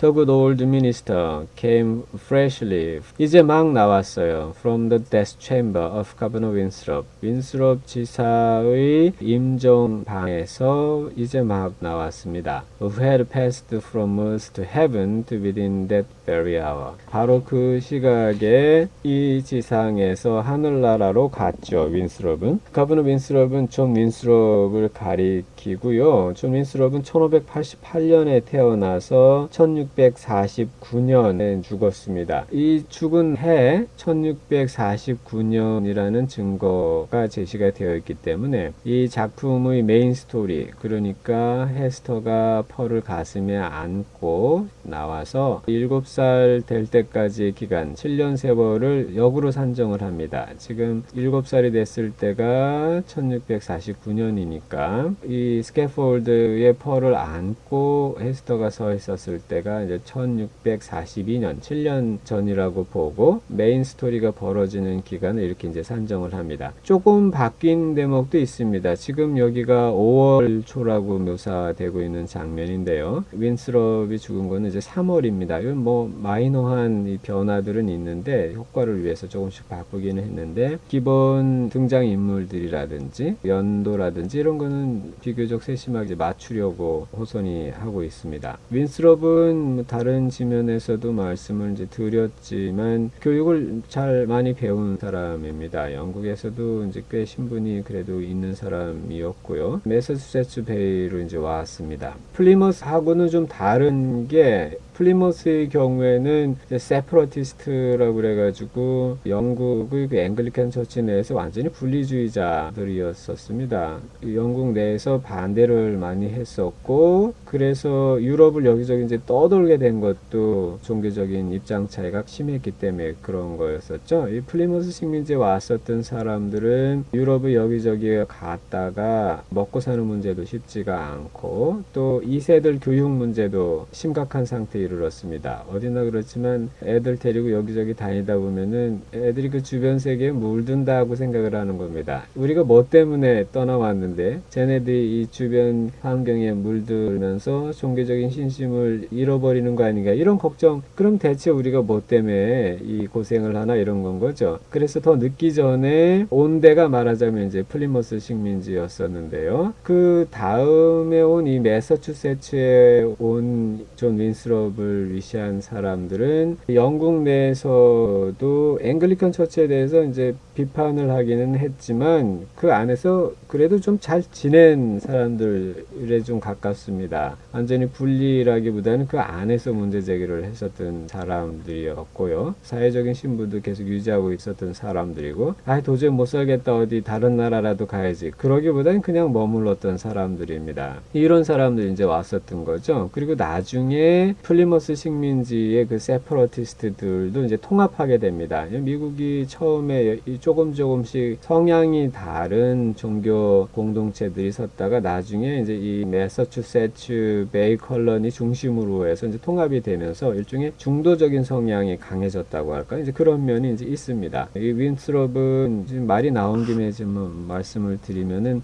The good old minister came freshly. 이제 막 나왔어요. From the death chamber of Governor Winthrop. 윈스롭 지사의 임종방에서 이제 막 나왔습니다. Who had passed from earth to heaven to within that very hour. 바로 그 시각에 이 지상에서 하늘나라로 갔죠. 윈스롭은. 가버너 윈스롭은 존 윈스롭을 가리키고요. 존 윈스롭은 1588년에 태어나서 1649년에 죽었습니다. 이 죽은 해 1649년이라는 증거가 제시가 되어 있기 때문에 이 작품의 메인 스토리, 그러니까 헤스터가 펄을 가슴에 안고 나와서 7살 될 때까지의 기간 7년 세월을 역으로 산정을 합니다. 지금 7살이 됐을 때가 1649년이니까 이 스캐폴드의 펄을 안고 헤스터가 서 있었을 때가 이제 1642년 7년 전이라고 보고 메인 스토리가 벌어지는 기간을 이렇게 이제 산정을 합니다. 조금 바뀐 대목도 있습니다. 지금 여기가 5월 초라고 묘사되고 있는 장면인데요. 윈스롭이 죽은 거는 이제 3월입니다. 이건 뭐 마이너한 이 변화들은 있는데 효과를 위해서 조금씩 바꾸기는 했는데 기본 등장 인물들이라든지 연도라든지 이런 거는 비교적 세심하게 맞추려고 호선이 하고 있습니다. 윈스롭은 다른 지면에서도 말씀을 이제 드렸지만 교육을 잘 많이 배운 사람입니다. 영국에서도 이제 꽤 신분이 그래도 있는 사람이었고요. 매사추세츠 베이로 이제 왔습니다. 플리머스하고는 좀 다른 게 플리머스의 경우에는 세퍼러티스트라고 그래가지고 영국의 그 앵글리칸 처치 내에서 완전히 분리주의자들이었었습니다. 영국 내에서 반대를 많이 했었고 그래서 유럽을 여기저기 이제 떠돌게 된 것도 종교적인 입장 차이가 심했기 때문에 그런 거였었죠. 이 플리머스 식민지에 왔었던 사람들은 유럽을 여기저기 갔다가 먹고 사는 문제도 쉽지가 않고 또 2세들 교육 문제도 심각한 상태에 이르렀습니다. 어디나 그렇지만 애들 데리고 여기저기 다니다 보면은 애들이 그 주변 세계에 물든다고 생각을 하는 겁니다. 우리가 뭐 때문에 떠나왔는데 쟤네들이 이 주변 환경에 물들면서 종교적인 신심을 잃어버리는 거 아닌가 이런 걱정. 그럼 대체 우리가 뭐 때문에 이 고생을 하나 이런 건 거죠. 그래서 더 늦기 전에 온 데가 말하자면 이제 플리머스 식민지였었는데요. 그 다음에 온 이 매사추세츠에 온 존 윈스롭을 위시한 사람들은 영국 내에서도 앵글리칸 처치에 대해서 이제 비판을 하기는 했지만 그 안에서 그래도 좀 잘 지낸 사람들에 좀 가깝습니다. 완전히 분리라기보다는 그 안에서 문제 제기를 했었던 사람들이었고요. 사회적인 신분도 계속 유지하고 있었던 사람들이고 도저히 못 살겠다 어디 다른 나라라도 가야지 그러기보다는 그냥 머물렀던 사람들입니다. 이런 사람들이 이제 왔었던 거죠. 그리고 나중에 플리머스 식민지의 그 세퍼러티스트들도 이제 통합하게 됩니다. 미국이 처음에 조금씩 성향이 다른 종교 공동체들이 섰다가 나중에 이제 이 매사추세츠 베이 컬러니 중심으로 해서 이제 통합이 되면서 일종의 중도적인 성향이 강해졌다고 할까 이제 그런 면이 이제 있습니다. 이 윈스롭은 지금 말이 나온 김에 좀 말씀을 드리면은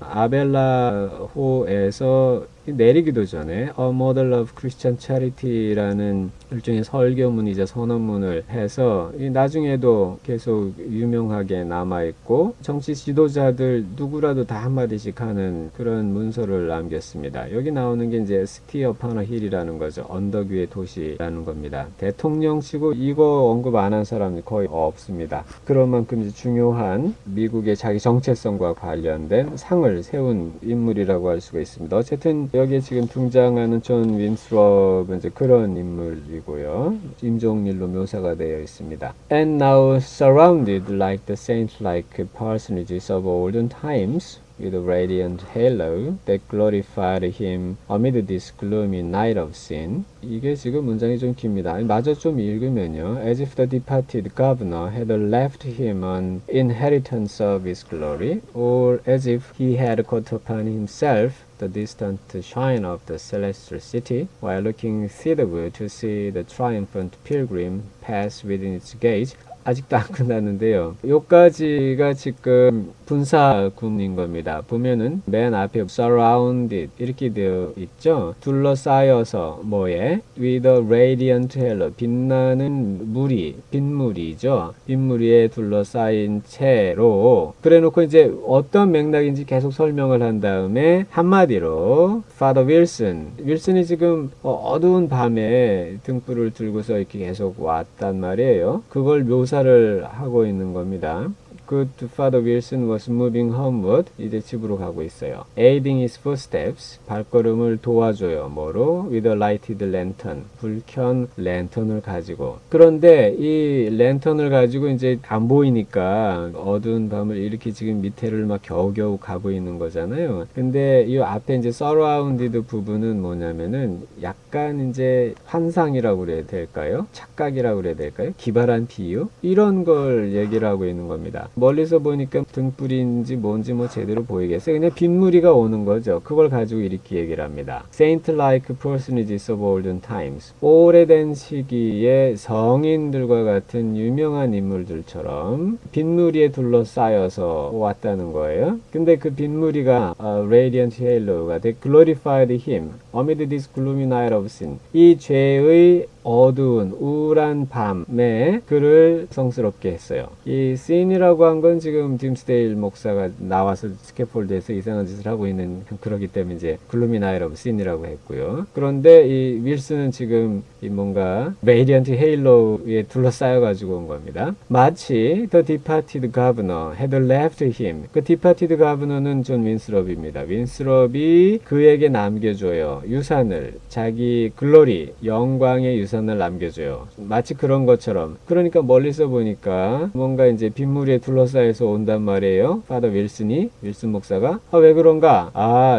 아벨라호에서 내리기도 전에 A Model of Christian Charity라는 일종의 설교문이자 선언문을 해서 나중에도 계속 유명하게 남아있고 정치 지도자들 누구라도 다 한마디씩 하는 그런 문서를 남겼습니다. 여기 나오는 게 이제 City upon a hill이라는 거죠. 언덕 위의 도시라는 겁니다. 대통령치고 이거 언급 안 한 사람이 거의 없습니다. 그런 만큼 이제 중요한 미국의 자기 정체성과 관련된 상을 세운 인물이라고 할 수가 있습니다. 어쨌든 여기에 지금 등장하는 존 윈스롭은 이제 그런 인물이고요. 임종일로 묘사가 되어 있습니다. And now surrounded like the saint-like personages of olden times with a radiant halo that glorified him amid this gloomy night of sin. 이게 지금 문장이 좀 깁니다. 마저 좀 읽으면요. As if the departed governor had left him an inheritance of his glory, or as if he had caught upon himself the distant shine of the celestial city, while looking thitherward to see the triumphant pilgrim pass within its gates. 아직도 안 끝났는데요. 요까지가 지금 분사구문인 겁니다. 보면은 맨 앞에 surrounded 이렇게 되어 있죠. 둘러싸여서 뭐에 with a radiant halo 빛나는 무리, 빗무리죠. 빗무리에 둘러싸인 채로 그래놓고 이제 어떤 맥락인지 계속 설명을 한 다음에 한마디로 Father Wilson, 윌슨이 지금 어두운 밤에 등불을 들고서 이렇게 계속 왔단 말이에요. 그걸 묘사를 하고 있는 겁니다. Good Father Wilson was moving homeward. 이제 집으로 가고 있어요. Aiding his footsteps. 발걸음을 도와줘요. 뭐로? With a lighted lantern. 불켠 랜턴을 가지고. 그런데 이 랜턴을 가지고 이제 안 보이니까 어두운 밤을 이렇게 지금 밑에를 막 겨우겨우 가고 있는 거잖아요. 근데 이 앞에 이제 surrounded 부분은 뭐냐면은 약간 이제 환상이라고 그래야 될까요? 착각이라고 그래야 될까요? 기발한 비유? 이런 걸 얘기를 하고 있는 겁니다. 멀리서 보니까 등불인지 뭔지 뭐 제대로 보이겠어요. 그냥 빗무리가 오는 거죠. 그걸 가지고 이렇게 얘기를 합니다. Saint-like personages of olden times. 오래된 시기에 성인들과 같은 유명한 인물들처럼 빗무리에 둘러싸여서 왔다는 거예요. 근데 그 빗무리가 radiant halo가 they glorified him amid this gloomy night of sin. 이 죄의 어두운 우울한 밤에 그를 성스럽게 했어요. 이 sin이라고 한 건 지금 딤스데일 목사가 나와서 스캐폴드에서 이상한 짓을 하고 있는 그러기 때문에 이제 gloomy night of sin이라고 했고요. 그런데 이 윌슨은 지금 이 뭔가 radiant halo에 둘러싸여 가지고 온 겁니다. 마치 the departed governor had left him. 그 departed governor는 존 윈스럽입니다. 윈스럽이 그에게 남겨줘요. 유산을, 자기 글로리, 영광의 유산을 남겨줘요. 마치 그런 것처럼. 그러니까 멀리서 보니까 뭔가 이제 빗무리에 둘러싸여서 온단 말이에요. 파더 윌슨 목사가. 왜 그런가?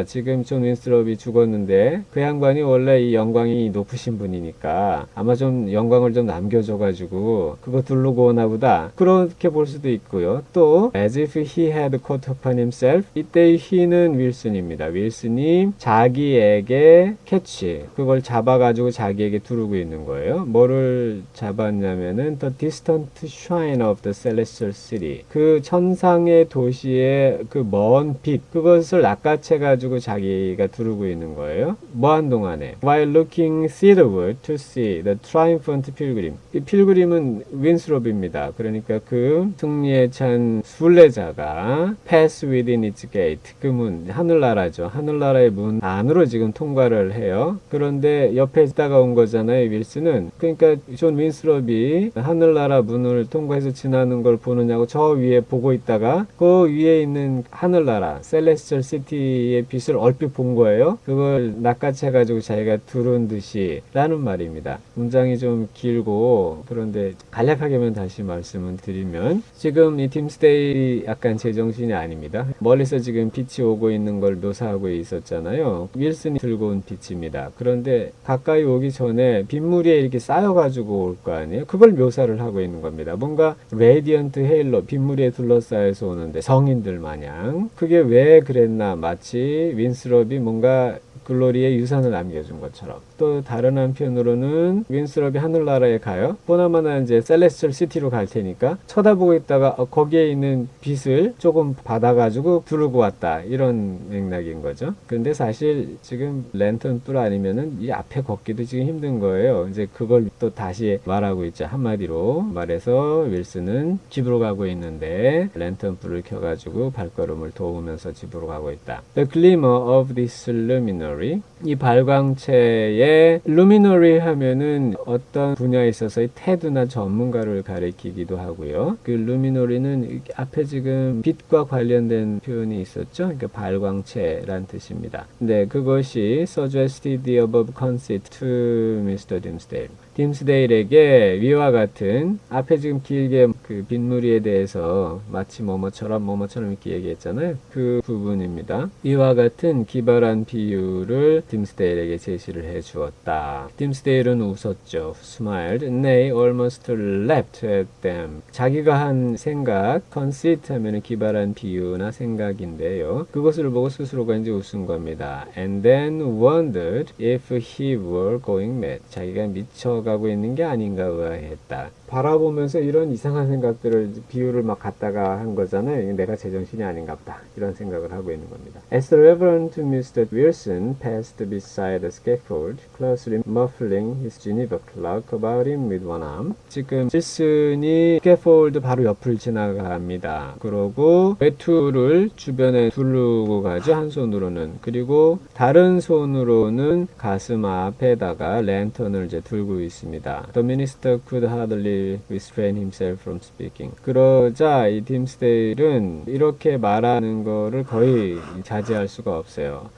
지금 존 윈스럽이 죽었는데 그 양반이 원래 이 영광이 높으신 분이니까 아마 좀 영광을 좀 남겨줘가지고 그거 두르고 오나 보다. 그렇게 볼 수도 있고요. 또 as if he had caught upon himself. 이때의 he는 윌슨입니다. 윌슨이 자기에게 캐치, 그걸 잡아가지고 자기에게 두르고 있는 거예요. 뭐를 잡았냐면은 the distant shrine of the celestial city. 그 천상의 도시의 그 먼 빛, 그것을 낚아채가지고 자기가 두르고 있는 거예요. 뭐 한동안에 while looking thitherward to see the triumphant pilgrim. 이 필그림은 윈스롭입니다. 그러니까 그 승리에 찬 순례자가 pass within its gate. 그 문, 하늘나라죠. 하늘나라의 문 안으로 지금 통과를 해요. 그런데 옆에 있다가 온 거잖아요, 윌슨은. 그러니까 존 윈스롭이 하늘나라 문을 통과해서 지나는 걸 보느냐고 저 위에 보고 있다가 그 위에 있는 하늘나라 셀레스셜 시티의 빛을 얼핏 본 거예요. 그걸 낚아채가지고 자기가 두른 듯이 라는 말입니다. 문장이 좀 길고 그런데 간략하게만 다시 말씀을 드리면 지금 이 딤스데이 약간 제정신이 아닙니다. 멀리서 지금 빛이 오고 있는 걸 묘사하고 있었잖아요. 윌슨이 들고 온 빛입니다. 그런데 가까이 오기 전에 빗무리에 이렇게 쌓여가지고 올 거 아니에요. 그걸 묘사를 하고 있는 겁니다. 뭔가 레디언트 헤일로 빗무리에 둘러싸여서 오는데 성인들 마냥. 그게 왜 그랬나? 마치 윈스롭이 뭔가 글로리의 유산을 남겨준 것처럼. 또 다른 한편으로는 윈스롭이 하늘나라에 가요. 보나마나 이제 셀레스셜 시티로 갈 테니까 쳐다보고 있다가 거기에 있는 빛을 조금 받아가지고 두르고 왔다. 이런 맥락인 거죠. 근데 사실 지금 랜턴 뿔 아니면은 이 앞에 걷기도 지금 힘든 거예요. 이제 그걸 또 다시 말하고 있죠. 한마디로 말해서 윌슨은 집으로 가고 있는데 랜턴 뿔을 켜가지고 발걸음을 도우면서 집으로 가고 있다. The glimmer of this luminary. 이 발광체의 luminary 하면은 어떤 분야에 있어서의 태두나 전문가를 가리키기도 하고요. 그 luminary는 앞에 지금 빛과 관련된 표현이 있었죠. 그러니까 발광체란 뜻입니다. 네, 그것이 suggested the above concept to Mr. Dimsdale. 딤스데일에게 위와 같은 앞에 지금 길게 그 빗무리에 대해서 마치 뭐뭐처럼 이렇게 얘기했잖아요. 그 부분입니다. 이와 같은 기발한 비유를 딤스데일에게 제시를 해 주었다. 딤스데일은 웃었죠. smiled. Nay, almost laughed at them. 자기가 한 생각, conceit 하면 기발한 비유나 생각인데요. 그것을 보고 스스로가 이제 웃은 겁니다. And then wondered if he were going mad. 자기가 미쳐가고 있는 게 아닌가 의아했다. 바라보면서 이런 이상한 생각들을 비유를 막 갖다가 한 거잖아요. 내가 제정신이 아닌가 보다. 이런 생각을 하고 있는 겁니다. As the Reverend Mr. Wilson passed beside the scaffold, closely muffling his Geneva cloak about him with one arm. 지금 윌슨이 스캐폴드 바로 옆을 지나갑니다. 그러고 외투를 주변에 두르고 가죠. 한 손으로는. 그리고 다른 손으로는 가슴 앞에다가 랜턴을 이제 들고 있습니다. The minister could hardly restrain himself from speaking. 그러자 이 딤스데일은 이렇게 말하는 거를 거의 자제할 수가 없어요.